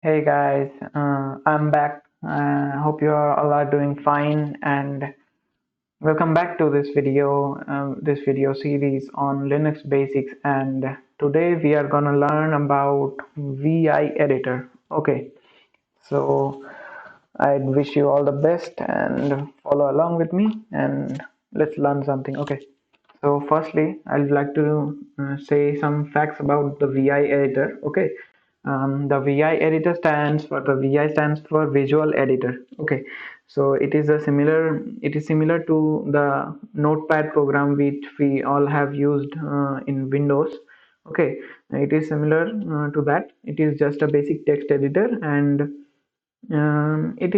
Hey guys, I'm back. Hope you all are doing fine and welcome back to this video series on Linux basics. And today we are gonna learn about VI editor. Okay, so I wish you all the best and follow along with me and let's learn something. Okay. So firstly, I'd like to say some facts about the VI editor. Okay, the VI editor stands for the VI stands for Visual Editor. Okay, so it is similar to the Notepad program which we all have used in Windows. Okay, it is similar to that. It is just a basic text editor and it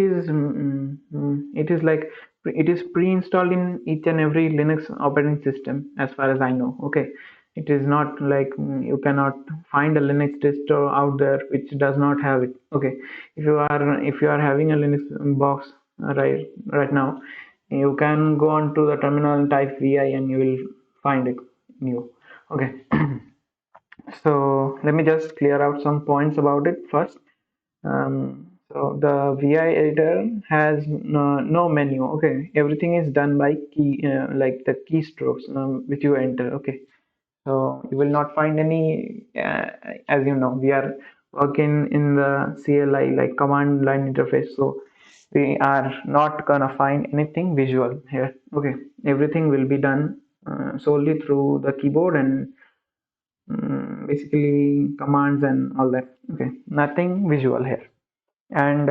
is like it is pre-installed in each and every Linux operating system as far as I know. Okay, it is not like you cannot find a Linux distro out there which does not have it. Okay, if you are having a Linux box right now, you can go on to the terminal and type vi and you will find it new. Okay. So let me just clear out some points about it first. So the VI editor has no menu. Okay, everything is done by key, like the keystrokes which you enter. Okay, so you will not find any, as you know, we are working in the CLI like command line interface. So we are not gonna find anything visual here. Okay, everything will be done solely through the keyboard and basically commands and all that. Okay, nothing visual here. And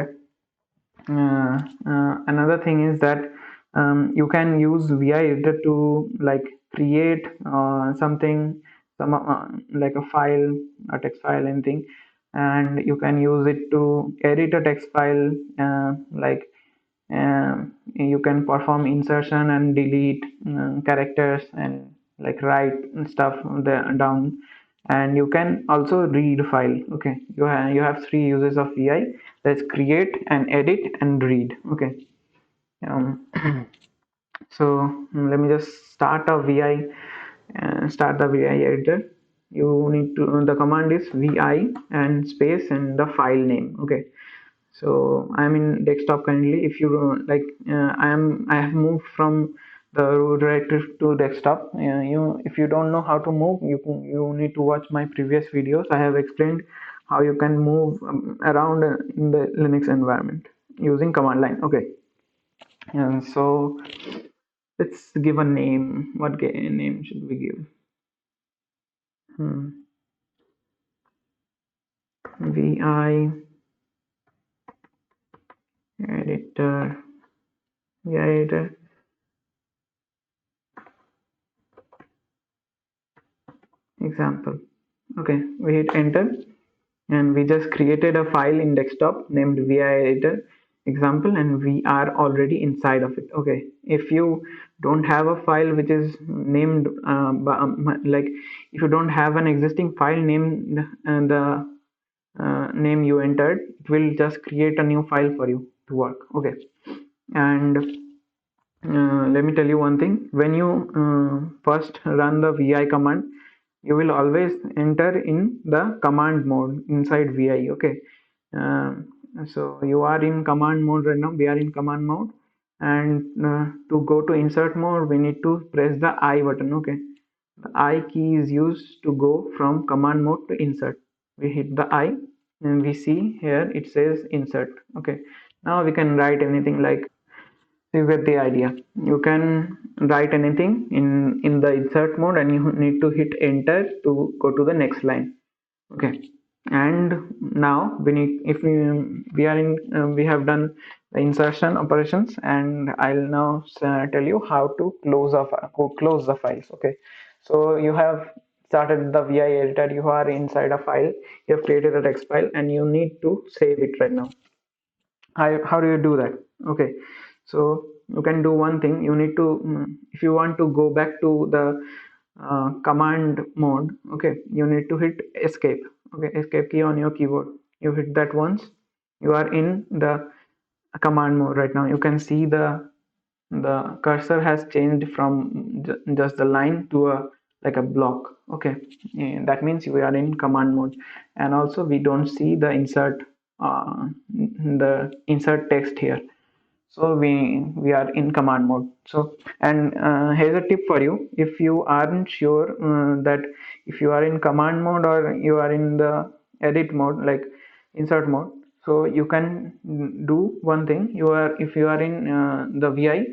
another thing is that you can use vi editor to like create something, like a file, a text file, anything, and you can use it to edit a text file, like you can perform insertion and delete characters and like write stuff down, and you can also read file. Okay, you have three uses of vi. That's create and edit and read. Okay. um, so let me just start the vi editor. You need to the command is vi and space and the file name. Okay, so I'm in desktop currently. If you like, I have moved from the root directory to desktop. If you don't know how to move, you need to watch my previous videos. I have explained how you can move around in the Linux environment using command line. Okay, and so let's give a name. What name should we give? Vi editor, vi editor example. Okay, we hit enter and we just created a file in desktop named vi editor example, and we are already inside of it. Okay, if you don't have a file which is named like if you don't have an existing file named the name you entered, it will just create a new file for you to work. Okay, and let me tell you one thing. When you first run the vi command, you will always enter in the command mode inside vi. Okay, um, so you are in command mode right now. We are in command mode, and to go to insert mode we need to press the I button. Okay, the I key is used to go from command mode to insert. We hit the I and we see here it says insert. Okay, now we can write anything. Like, you get the idea. You can write anything in the insert mode and you need to hit enter to go to the next line. Okay, and now we need, if we are in we have done the insertion operations, and I'll now tell you how to close the files. Okay, so you have started the vi editor, you are inside a file, you have created a text file and you need to save it right now. How do you do that? Okay, so you can do one thing. You need to, if you want to go back to the command mode, okay, you need to hit escape. Okay, escape key on your keyboard, you hit that once, you are in the command mode right now. You can see the cursor has changed from just the line to a like a block. Okay, that means we are in command mode, and also we don't see the insert the insert text here. So we are in command mode. So, and here's a tip for you: if you aren't sure that if you are in command mode or you are in the edit mode, like insert mode, so you can do one thing. You are If you are in the vi,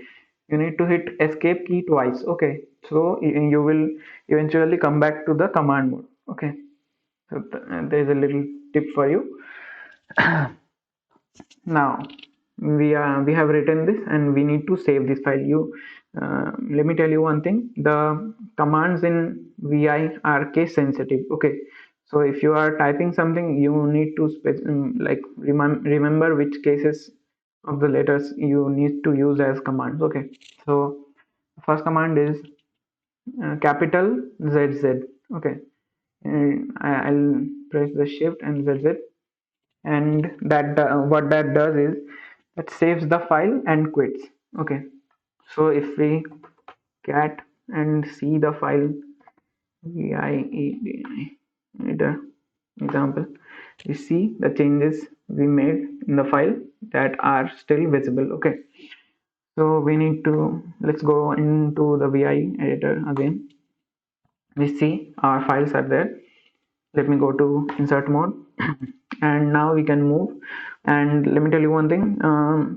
you need to hit escape key twice. Okay, so you will eventually come back to the command mode. Okay, so there's a little tip for you. Now we have written this and we need to save this file. Let me tell you one thing: the commands in vi are case sensitive. Okay, so if you are typing something, you need to like remember which cases of the letters you need to use as commands. Okay, so first command is capital ZZ. Okay, and I'll press the shift and ZZ, and that what that does is that saves the file and quits. Okay, so if we cat and see the file editor example, we see the changes we made in the file that are still visible. Okay, so we need to, let's go into the vi editor again. We see our files are there. Let me go to insert mode and now we can move. And let me tell you one thing,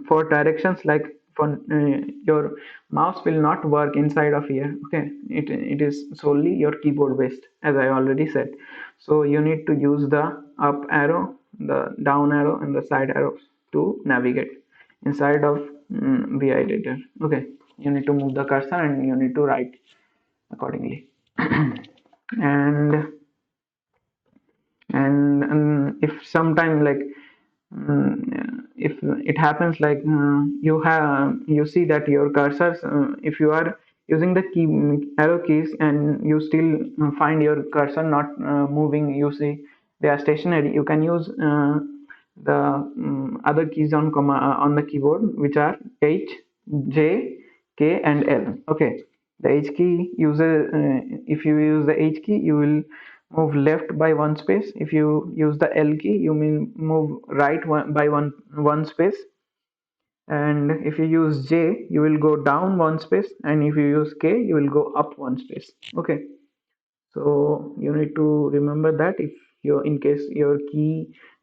for directions, like for your mouse will not work inside of here. Okay, it is solely your keyboard based, as I already said. So you need to use the up arrow, the down arrow, and the side arrows to navigate inside of vi editor. Okay, you need to move the cursor and you need to write accordingly. and if sometime, like if it happens, like you see that your cursors, if you are using the arrow keys and you still find your cursor not moving, you see they are stationary, you can use the other keys on the keyboard, which are H, J, K, and L. Okay, the H key uses, if you use the H key, you will move left by one space. If you use the L key, you will move right by one space. And if you use J, you will go down one space, and if you use K, you will go up one space. Okay, so you need to remember that. If you, in case your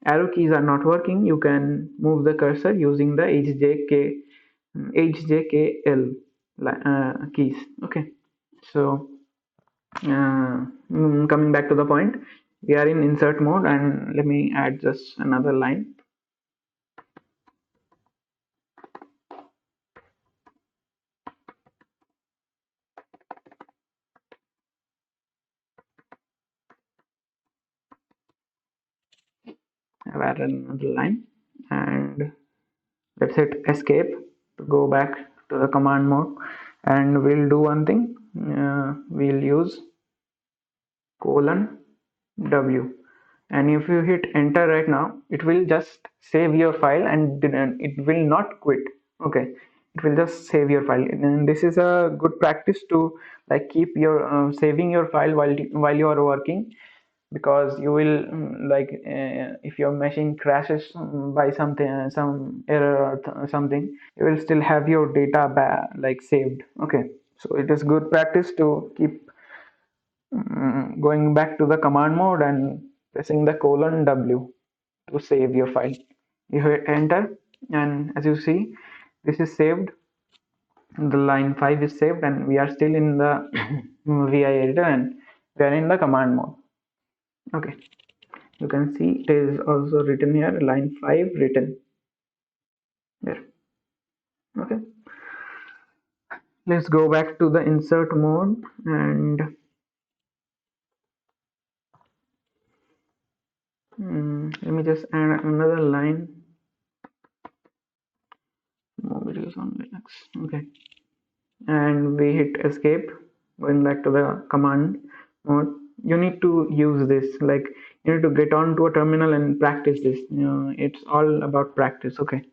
arrow keys are not working, you can move the cursor using the HJKL keys. Okay, so coming back to the point, we are in insert mode, and let me add just another line. I've added another line, and let's hit escape to go back to the command mode. And we'll do one thing, we'll use :W, and if you hit enter right now, it will just save your file and it will not quit. Okay, it will just save your file, and this is a good practice to like keep your saving your file while you are working, because you will if your machine crashes by something, some error or something, you will still have your data like saved. Okay, so it is good practice to keep going back to the command mode and pressing the :W to save your file. You hit enter, and as you see, this is saved. The line 5 is saved, and we are still in the vi editor, and we are in the command mode. Okay, you can see it is also written here, line 5 written here. Okay, let's go back to the insert mode, and let me just add another line. More videos on Linux. Okay, and we hit escape, going back to the command mode. You need to use this, like you need to get onto a terminal and practice this. It's all about practice. Okay,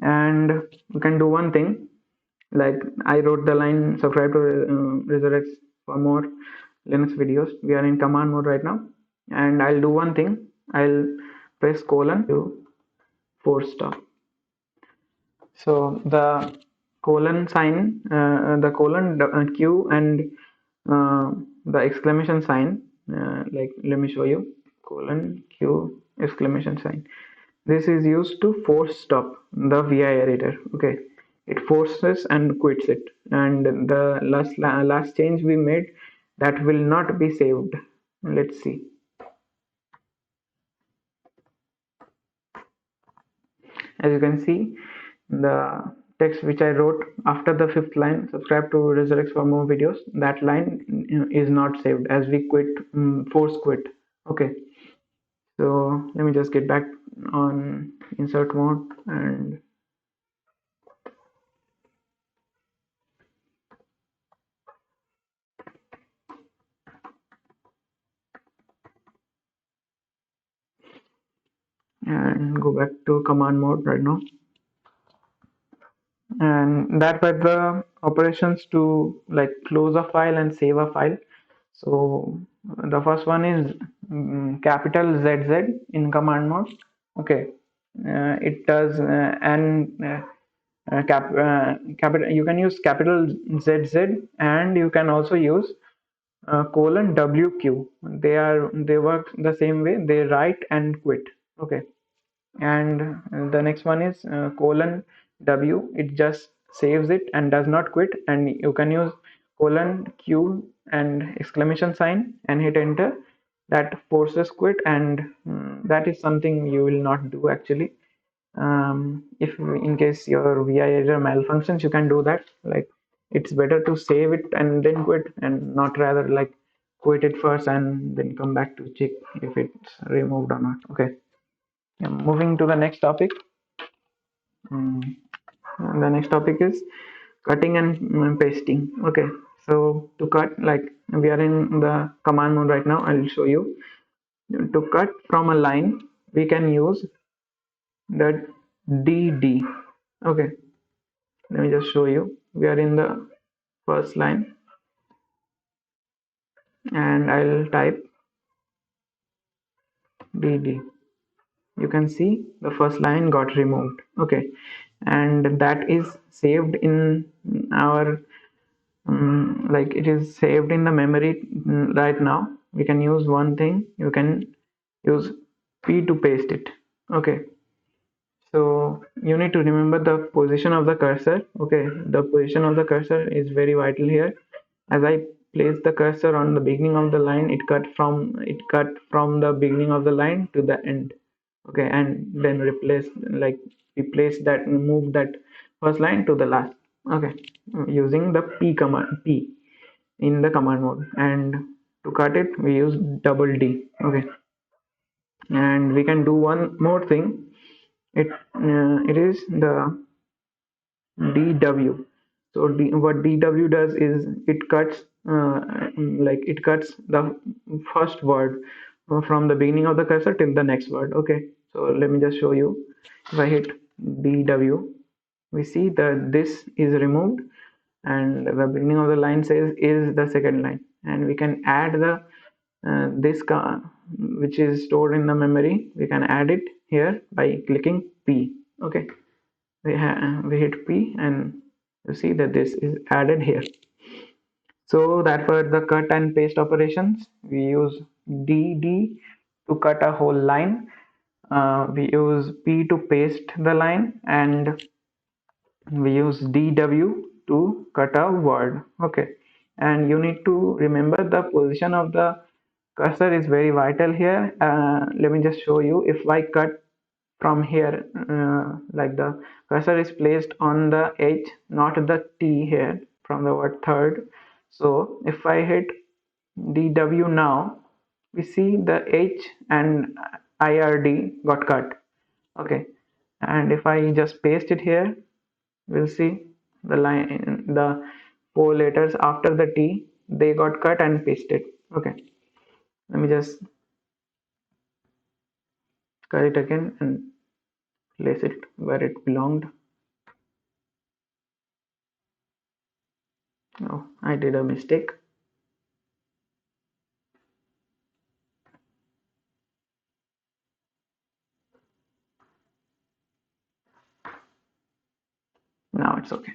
and you can do one thing, like I wrote the line: subscribe to RAZREXE for more Linux videos. We are in command mode right now, and I'll do one thing. I'll press : force stop. So the colon sign, the colon Q and the exclamation sign, like let me show you, colon Q exclamation sign. This is used to force stop the VI editor. Okay, it forces and quits it, and the last change we made, that will not be saved. Let's see. As you can see, the text which I wrote after the fifth line, subscribe to RAZREXE for more videos, that line is not saved as we quit, force quit. Okay, so let me just get back on insert mode and go back to command mode right now. And that were the operations to like close a file and save a file. So the first one is capital ZZ in command mode. Okay, it does capital. You can use capital ZZ, and you can also use colon WQ. They work the same way. They write and quit. Okay, and the next one is colon W. It just saves it and does not quit. And you can use colon Q and exclamation sign and hit enter. That forces quit, and that is something you will not do actually. If in case your VI editor malfunctions, you can do that. Like, it's better to save it and then quit, and not rather like quit it first and then come back to check if it's removed or not. Okay, moving to the next topic. Mm, the next topic is cutting and pasting. Okay, so to cut, like we are in the command mode right now, I'll show you. To cut from a line, we can use the DD. Okay, let me just show you. We are in the first line, and I'll type DD. You can see the first line got removed. Okay, and that is saved in our like it is saved in the memory right now. We can use one thing. You can use P to paste it. Okay, so you need to remember the position of the cursor. Okay, the position of the cursor is very vital here. As I place the cursor on the beginning of the line, it cut from the beginning of the line to the end. Okay, and then replace that, move that first line to the last. Okay, using the P command, P in the command mode. And to cut it, we use double D. Okay, and we can do one more thing. It is the DW. So what DW does is it cuts, it cuts the first word from the beginning of the cursor till the next word. Okay, so let me just show you. If I hit DW, we see that this is removed, and the beginning of the line says is the second line, and we can add the which is stored in the memory. We can add it here by clicking P. Okay, we hit P, and you see that this is added here. So that for the cut and paste operations, we use DD to cut a whole line. We use P to paste the line, and we use DW to cut a word. Okay, and you need to remember the position of the cursor is very vital here. Let me just show you. If I cut from here, like the cursor is placed on the H, not the T here, from the word third. So if I hit DW now, we see the H and IRD got cut. Okay, and if I just paste it here, we'll see the line, the four letters after the T, they got cut and pasted. Okay, let me just cut it again and place it where it belonged. Oh, I did a mistake. that's okay.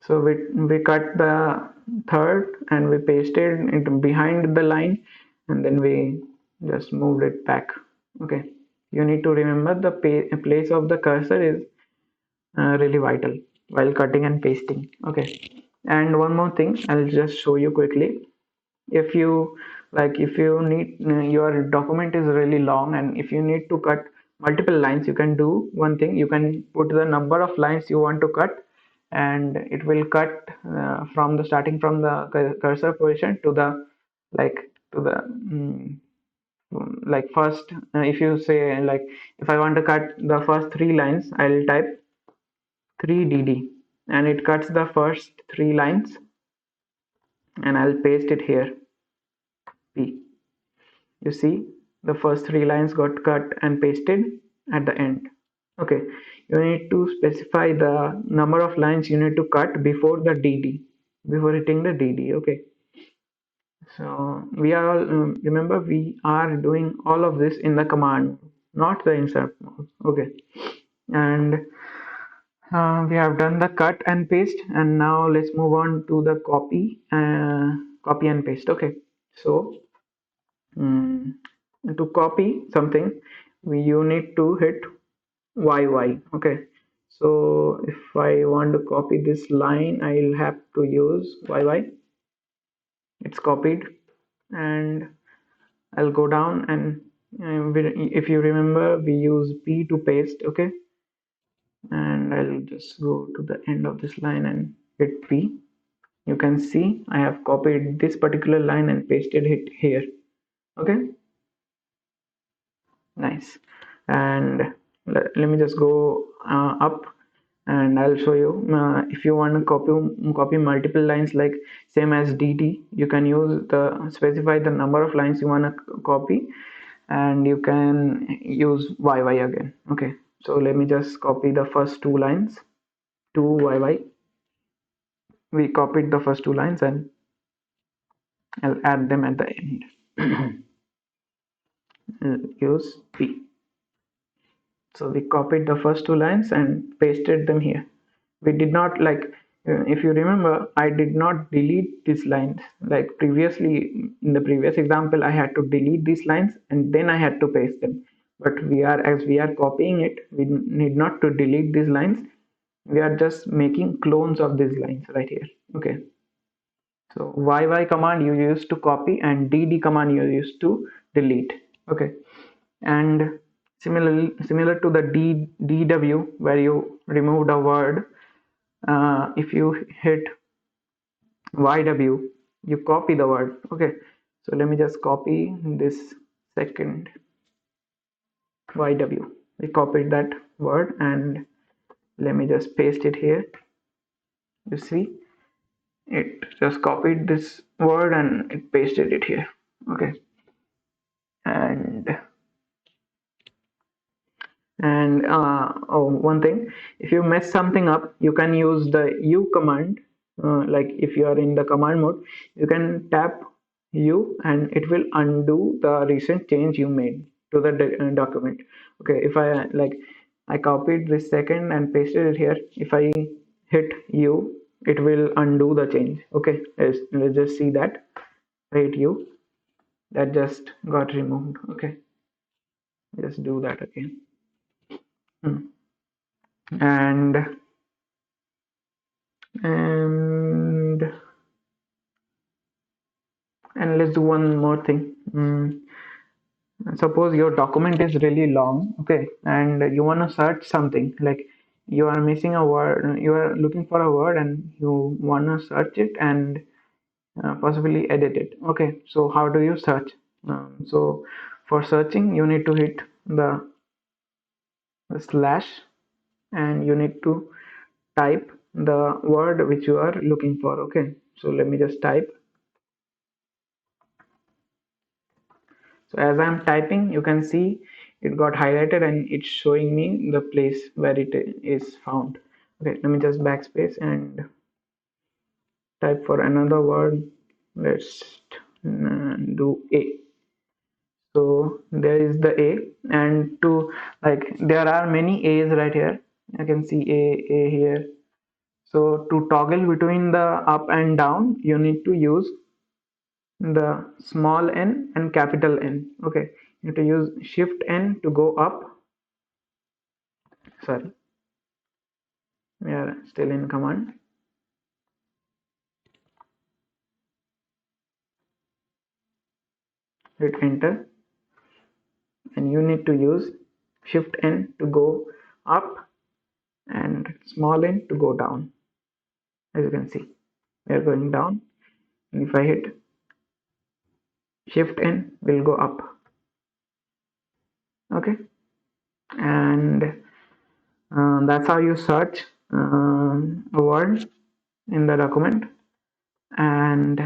So we cut the third and we pasted it behind the line, and then we just moved it back. Okay, you need to remember the place of the cursor is really vital while cutting and pasting. Okay, and one more thing I'll just show you quickly. If you if you need your document is really long and if you need to cut multiple lines, you can do one thing. You can put the number of lines you want to cut, and it will cut from the starting from the cursor position to the like to the first if you say if I want to cut the first three lines, I'll type 3dd and it cuts the first three lines, and I'll paste it here, p. You see, the first three lines got cut and pasted at the end. Okay, you need to specify the number of lines you need to cut before the dd, before hitting the dd. Okay, so we are all remember we are doing all of this in the command, not the insert mode. Okay, and we have done the cut and paste, and now let's move on to the copy and paste. Okay, so Mm, to copy something, you need to hit YY. Okay, so if I want to copy this line, I'll have to use YY. It's copied, and I'll go down and if you remember, we use P to paste. Okay, and I'll just go to the end of this line and hit P. You can see I have copied this particular line and pasted it here. Okay, nice. And let me just go up and I'll show you if you want to copy multiple lines like same as dd, you can use the specify the number of lines you want to copy, and you can use yy again. Okay, so let me just copy the first two lines to yy. We copied the first two lines and I'll add them at the end. Use p. So we copied the first two lines and pasted them here. We did not if you remember, I did not delete these lines. Like previously in the previous example, I had to delete these lines and then I had to paste them. But as we are copying it, we need not to delete these lines. We are just making clones of these lines right here. Okay. So YY command you use to copy and DD command you use to delete. Okay, and similar to the DW where you removed a word, if you hit YW, you copy the word. Okay, so let me just copy this second YW. We copied that word and let me just paste it here. You see, it just copied this word and it pasted it here. Okay, and oh, one thing, if you mess something up, you can use the U command. Like if you are in the command mode, you can tap U and it will undo the recent change you made to the document. Okay, if I copied this second and pasted it here. If I hit U, it will undo the change. Okay, let's just see that. Hit U, that just got removed. Okay, just do that again. And and and let's do one more thing. Suppose your document is really long, okay, and you want to search something, like you are missing a word, you are looking for a word and you want to search it and possibly edit it. Okay, so how do you search? So for searching, you need to hit the slash and you need to type the word which you are looking for. Okay, so let me just type. So as I'm typing, you can see it got highlighted and it's showing me the place where it is found. Okay, let me just backspace and type for another word. Let's do A. So there is the A, and to there are many A's right here. I can see A here, So to toggle between the up and down, you need to use the small n and capital N. Okay, you need to use shift N to go up. Sorry, we are still in command. Hit enter, and you need to use shift N to go up and small n to go down. As you can see, we are going down, and if I hit shift N, will go up. Okay, and that's how you search a word in the document. And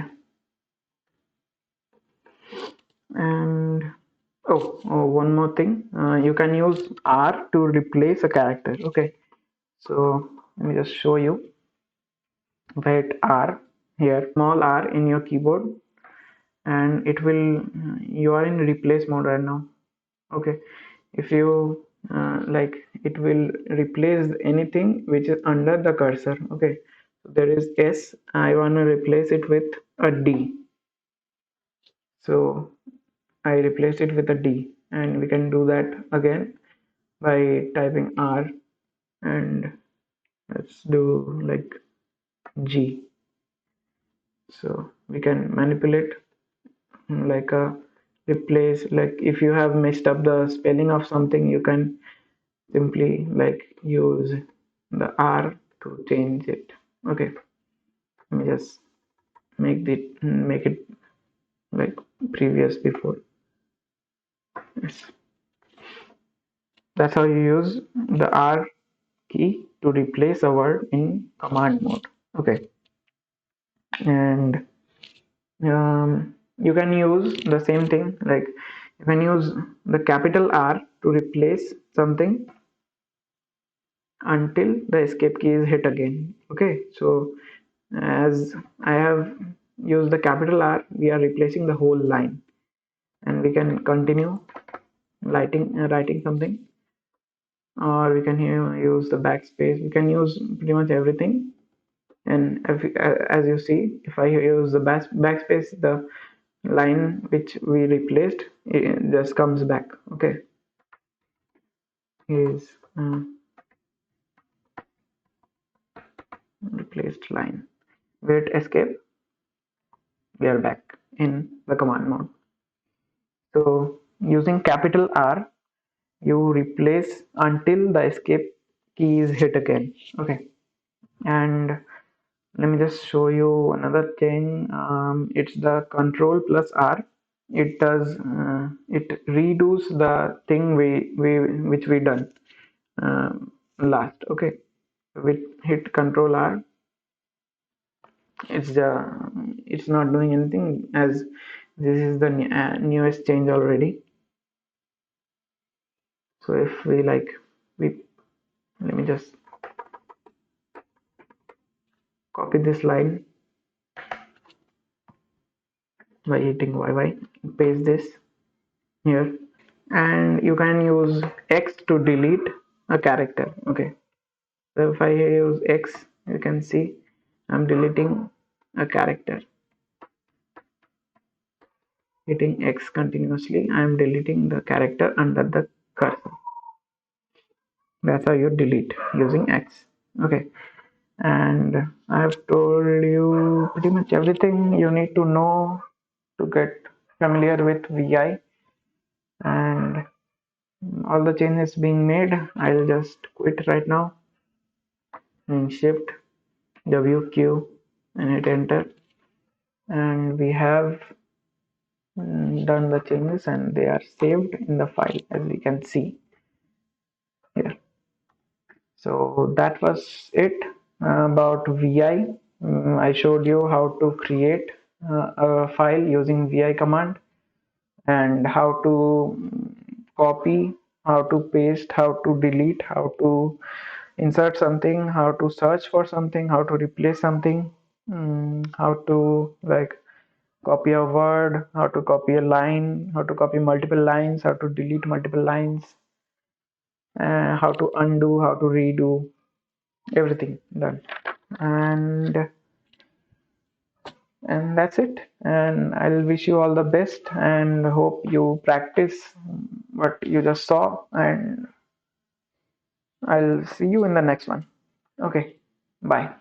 oh, one more thing, you can use R to replace a character. Okay, so let me just show you. If I hit R here, small r in your keyboard, and it will, you are in replace mode right now. Okay, if you like, it will replace anything which is under the cursor. Okay, so there is S, I want to replace it with a D, so I replaced it with a D, and we can do that again by typing R, and let's do like G. So we can manipulate like a replace, like if you have messed up the spelling of something, you can simply like use the R to change it. Okay, let me just make it like previous before. Yes. That's how you use the R key to replace a word in command mode. Okay, and you can use the same thing, like you can use the capital R to replace something until the escape key is hit again. Okay, so as I have used the capital R, we are replacing the whole line, and we can continue writing something, or we can use the backspace. We can use pretty much everything. And as you see, if I use the backspace, the line which we replaced, it just comes back. Okay, is replaced line. Wait, escape, we are back in the command mode. So using capital R, you replace until the escape key is hit again. Okay, and let me just show you another thing. It's the control plus R. It does it redoes the thing which we done last. Okay, with hit control R, it's not doing anything, as this is the newest change already. So if we like, we let me just copy this line by hitting YY, paste this here, and you can use X to delete a character. Okay, so if I use X, you can see I'm deleting a character. Hitting X continuously, I'm deleting the character under the cursor. That's how you delete using X. Okay, and I've told you pretty much everything you need to know to get familiar with VI, and all the changes being made. I'll just quit right now and shift WQ and hit enter, and we have done the changes, and they are saved in the file, as we can see here. So that was it about VI. I showed you how to create a file using VI command, and how to copy, how to paste, how to delete, how to insert something, how to search for something, how to replace something, how to like copy a word, how to copy a line, how to copy multiple lines, how to delete multiple lines, how to undo, how to redo, everything done. and that's it. And I'll wish you all the best and hope you practice what you just saw, and I'll see you in the next one. Okay, bye.